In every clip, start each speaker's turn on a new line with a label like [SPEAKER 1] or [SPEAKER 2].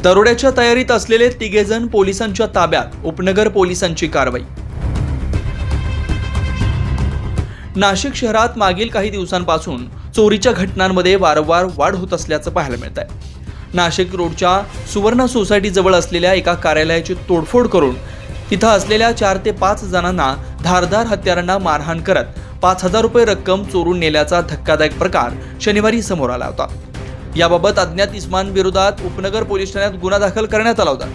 [SPEAKER 1] दरोड्याच्या तयारीत असलेले तिघेजण पोलिसांच्या ताब्यात, उपनगर पोलिसांची कारवाई। नाशिक शहरात मागील काही दिवसांपासून चोरीच्या घटनांमध्ये वारंवार वाढ होत असल्याचं पाहायला मिळत आहे। नाशिक रोडच्या सुवर्ण सोसायटी जवळ असलेल्या एका कार्यालयाची तोडफोड करून तिथं असलेल्या 4 ते 5 जणांना धारदार हत्यारांना मारहाण करत 5000 रुपये रक्कम चोरून नेल्याचा धक्कादायक प्रकार शनिवारी समोर आला होता। याबाबत अज्ञात इसमान विरोधात उपनगर पोलीस ठाण्यात गुन्हा दाखल करण्यात आला होता।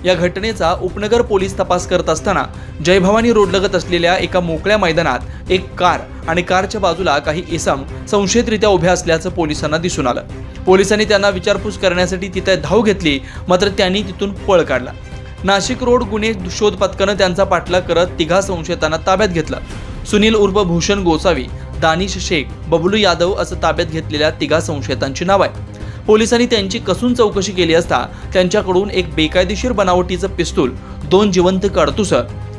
[SPEAKER 1] या घटनेचा उपनगर पोलीस तपास करत असताना जय भवानी रोडलगत असलेल्या एका मोकळ्या मैदानात एक कार आणि कारच्या बाजूला काही इसम संशयितरित्या उभ्या असल्याचं पोलिसांना दिसून आलं। पोलिसांनी त्यांना विचारपूस करण्यासाठी तिथे धाव घेतली, मात्र त्यांनी तिथून पळ काढला। नाशिक रोड गुन्हे शोध पथकानं त्यांचा पाठलाग करत तिघा संशयितांना ताब्यात घेतलं। सुनील उर्फ भूषण गोसावी, दानिश शेख, बबलू यादव असं ताब्यात घेतलेल्या तिघा संशयितांची नाव आहे। पोलिसांनी त्यांची कसून चौकशी केली असता त्यांच्याकडून एक बेकायदेशीर बनावटीचं पिस्तूल, 2 जिवंत काडतुस,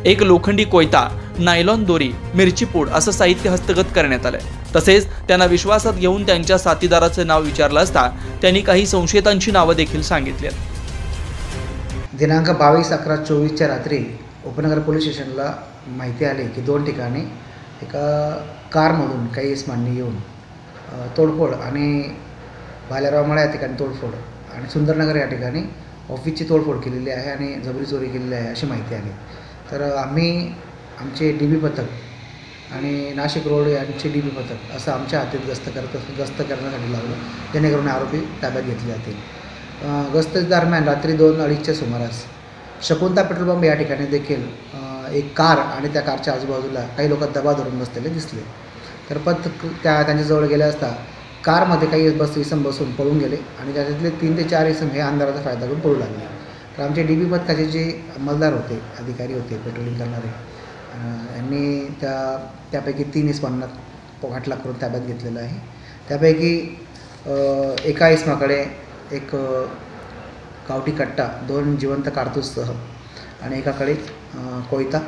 [SPEAKER 1] एक लोखंडी कोयता, नायलॉन दोरी, मिरची पूड असं साहित्य हस्तगत करण्यात आलंय। तसेच त्यांना विश्वासात घेऊन त्यांच्या साथीदाराचं नाव विचारलं असता त्यांनी काही संशयितांची नावं देखील सांगितली।
[SPEAKER 2] दिनांक 22/11/24 च्या रात्री उपनगर पोलीस स्टेशनला माहिती आली की 2 ठिकाणी एका कारमधून काही इसमांनी येऊन तोडफोड आणि भालेराव या ठिकाणी तोडफोड आणि सुंदरनगर या ठिकाणी ऑफिसची तोडफोड केलेली आहे आणि जबरी चोरी केलेली आहे अशी माहिती आली। तर आम्ही आमचे DB पथक आणि नाशिक रोड यांचे DB पथक असं आमच्या हातीत गस्त करण्यासाठी लावलं, जेणेकरून आरोपी ताब्यात घेतले जातील। गस्त दरम्यान रात्री 2-2:30च्या सुमारास शकुंता पेट्रोल पंप या ठिकाणी देखील एक कार आणि त्या कारच्या आजूबाजूला काही लोक दबा धरून बसलेले दिसले। तर पथक त्यांच्याजवळ गेले असता कारमध्ये काही इसम बसून पळून गेले आणि त्याच्यातले 3 ते 4 इसम हे अंधाराचा फायदा घेऊन पळू लागले। तर आमचे DB पथकाचे जे अंमलदार होते, अधिकारी होते, पेट्रोलिंग करणारे, यांनी त्यापैकी 3 इसमांना पाठलाग करून ताब्यात घेतलेलं आहे। त्यापैकी एका इसमाकडे एक गावठी कट्टा, 2 जिवंत कारतूससह आणि एकाकडे कोयता,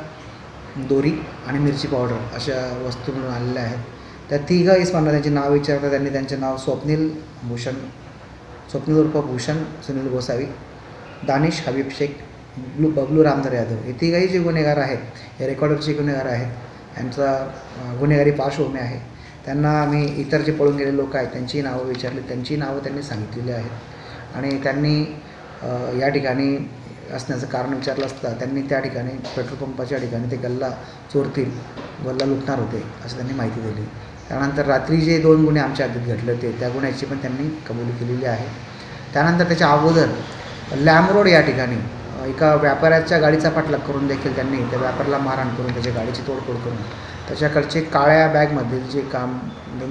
[SPEAKER 2] दोरी आणि मिरची पावडर अशा वस्तू मिळून आलेल्या आहेत। त्या 3 इसमांना त्यांचे नाव विचारता त्यांनी त्यांचे नाव स्वप्नील उर्फ भूषण सुनील गोसावी, दानिश हबीब शेख, बबलू रामधर यादव हे 3 जे गुन्हेगार आहेत, हे रेकॉर्डरचे गुन्हेगार आहेत। यांचा गुन्हेगारी पार्श्वभूमी आहे। त्यांना आम्ही इतर जे पळून गेलेले लोक आहेत त्यांची नावं विचारली, त्यांची नावं त्यांनी सांगितलेली आहेत आणि त्यांनी या ठिकाणी असण्याचं कारण विचारलं असता त्यांनी त्या ठिकाणी पेट्रोल पंपाच्या ठिकाणी ते गल्ला चोरतील, गल्ला लुटणार होते असं त्यांनी माहिती दिली। त्यानंतर रात्री जे 2 गुन्हे आमच्या हातात घडले होते त्या गुन्ह्याची पण त्यांनी कबुली केलेली आहे। त्यानंतर त्याच्या अगोदर लॅम्ब रोड या ठिकाणी एका व्यापाऱ्याच्या गाडीचा पाठलाग करून देखील त्यांनी त्या व्यापाऱ्याला मारहाण करून त्याच्या गाडीची तोडफोड करून त्याच्याकडचे काळ्या बॅगमधील जे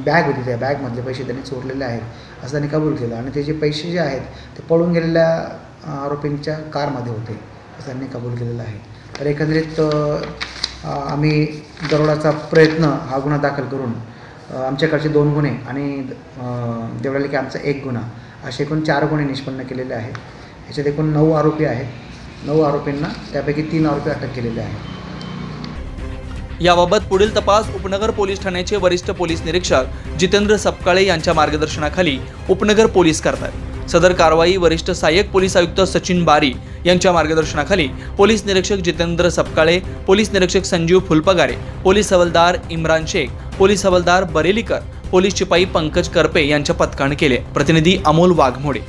[SPEAKER 2] बॅग होती त्या बॅगमधले पैसे त्यांनी चोरलेले आहेत असं त्यांनी कबूल केलं आणि ते जे पैसे जे आहेत ते पळून गेलेल्या आरोपींच्या कारमध्ये होते असं त्यांनी कबूल केलेलं आहे। तर एकंदरीत आम्ही दरोडाचा प्रयत्न हा गुन्हा दाखल करून आमच्याकडचे 2 गुन्हे आणि देवळाली की आमचा 1 गुन्हा असे एकूण 4 गुन्हे निष्पन्न केलेले आहेत। याच्यात एकूण 9 आरोपी आहेत। 9 आरोपींना त्यापैकी 3 आरोपी अटक केलेले आहेत।
[SPEAKER 1] याबाबत पुढील तपास उपनगर पोलीस ठाण्याचे वरिष्ठ पोलीस निरीक्षक जितेंद्र सपकाळे यांच्या मार्गदर्शनाखाली उपनगर पोलीस करतात। सदर कारवाई वरिष्ठ सहाय्यक पोलीस आयुक्त सचिन बारी यांच्या मार्गदर्शनाखाली पोलीस निरीक्षक जितेंद्र सपकाळे, पोलीस निरीक्षक संजीव फुलपगारे, पोलीस हवालदार इम्रान शेख, पोलीस हवालदार बरेलीकर, पोलीस शिपाई पंकज करपे यांच्या पथकाने केले। प्रतिनिधी अमोल वाघमोडे।